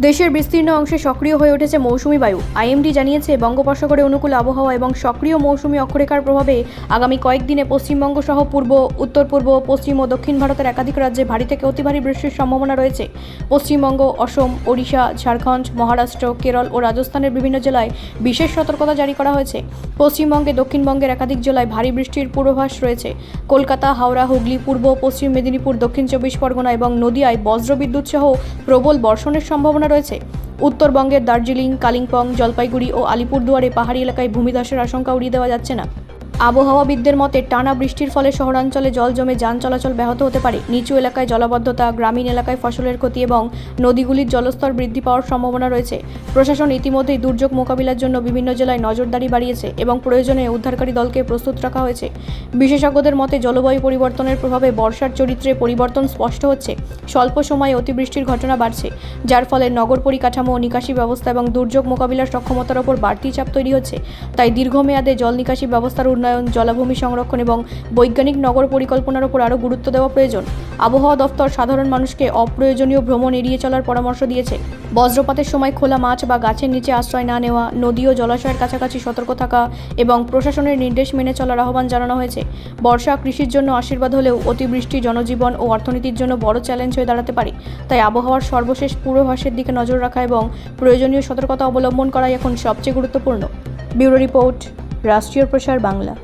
দেশের বিস্তীর্ণ অংশে সক্রিয় হয়ে উঠেছে মৌসুমি বায়ু। আইএমডি জানিয়েছে, বঙ্গোপসাগরে অনুকূল আবহাওয়া এবং সক্রিয় মৌসুমি অক্ষরেখার প্রভাবে আগামী কয়েকদিনে পশ্চিমবঙ্গ সহ পূর্ব, উত্তর পূর্ব, পশ্চিম ও দক্ষিণ ভারতের একাধিক রাজ্যে ভারী থেকে অতি ভারী বৃষ্টির সম্ভাবনা রয়েছে। পশ্চিমবঙ্গ, অসম, ওড়িশা, ঝাড়খণ্ড, মহারাষ্ট্র, কেরল ও রাজস্থানের বিভিন্ন জেলায় বিশেষ সতর্কতা জারি করা হয়েছে। পশ্চিমবঙ্গে দক্ষিণবঙ্গের একাধিক জেলায় ভারী বৃষ্টির পূর্বাভাস রয়েছে। কলকাতা, হাওড়া, হুগলি, পূর্ব পশ্চিম মেদিনীপুর, দক্ষিণ চব্বিশ পরগনা এবং নদিয়ায় বজ্রবিদ্যুৎ সহ প্রবল বর্ষণের সম্ভাবনা রয়েছে। উত্তরবঙ্গের দার্জিলিং, কালিম্পং, জলপাইগুড়ি ও আলিপুরদুয়ারে পাহাড়ি এলাকায় ভূমিধসের আশঙ্কা উড়িয়ে দেওয়া যাচ্ছে না। আবহাওয়াবিদদের মতে, টানা বৃষ্টির ফলে শহরাঞ্চলে জল জমে যান চলাচল ব্যাহত হতে পারে। নিচু এলাকায় জলাবদ্ধতা, গ্রামীণ এলাকায় ফসলের ক্ষতি এবং নদীগুলির জলস্তর বৃদ্ধি পাওয়ার সম্ভাবনা রয়েছে। প্রশাসন ইতিমধ্যেই দুর্যোগ মোকাবিলার জন্য বিভিন্ন জেলায় নজরদারি বাড়িয়েছে এবং প্রয়োজনে উদ্ধারকারী দলকে প্রস্তুত রাখা হয়েছে। বিশেষজ্ঞদের মতে, জলবায়ু পরিবর্তনের প্রভাবে বর্ষার চরিত্রে পরিবর্তন স্পষ্ট হচ্ছে। স্বল্প সময়ে অতিবৃষ্টির ঘটনা বাড়ছে, যার ফলে নগর পরিকাঠামো, নিকাশি ব্যবস্থা এবং দুর্যোগ মোকাবিলার সক্ষমতার ওপর বাড়তি চাপ তৈরি হচ্ছে। তাই দীর্ঘমেয়াদে জল নিকাশি ব্যবস্থার উন্নয়ন, জলাভূমি সংরক্ষণ এবং বৈজ্ঞানিক নগর পরিকল্পনার উপর আরও গুরুত্ব দেওয়া প্রয়োজন। আবহাওয়া দফতর সাধারণ মানুষকে অপ্রয়োজনীয় ভ্রমণ এড়িয়ে চলার পরামর্শ দিয়েছে। বজ্রপাতের সময় খোলা মাঠ বা গাছের নিচে আশ্রয় না নেওয়া, নদী ও জলাশয়ের কাছাকাছি সতর্ক থাকা এবং প্রশাসনের নির্দেশ মেনে চলার আহ্বান জানানো হয়েছে। বর্ষা কৃষির জন্য আশীর্বাদ হলেও অতিবৃষ্টি জনজীবন ও অর্থনীতির জন্য বড় চ্যালেঞ্জ হয়ে দাঁড়াতে পারে। তাই আবহাওয়ার সর্বশেষ পূর্বাভাসের দিকে নজর রাখা এবং প্রয়োজনীয় সতর্কতা অবলম্বন করাই এখন সবচেয়ে গুরুত্বপূর্ণ। ব্যুরো রিপোর্ট, রাষ্ট্রীয় প্রসার বাংলা।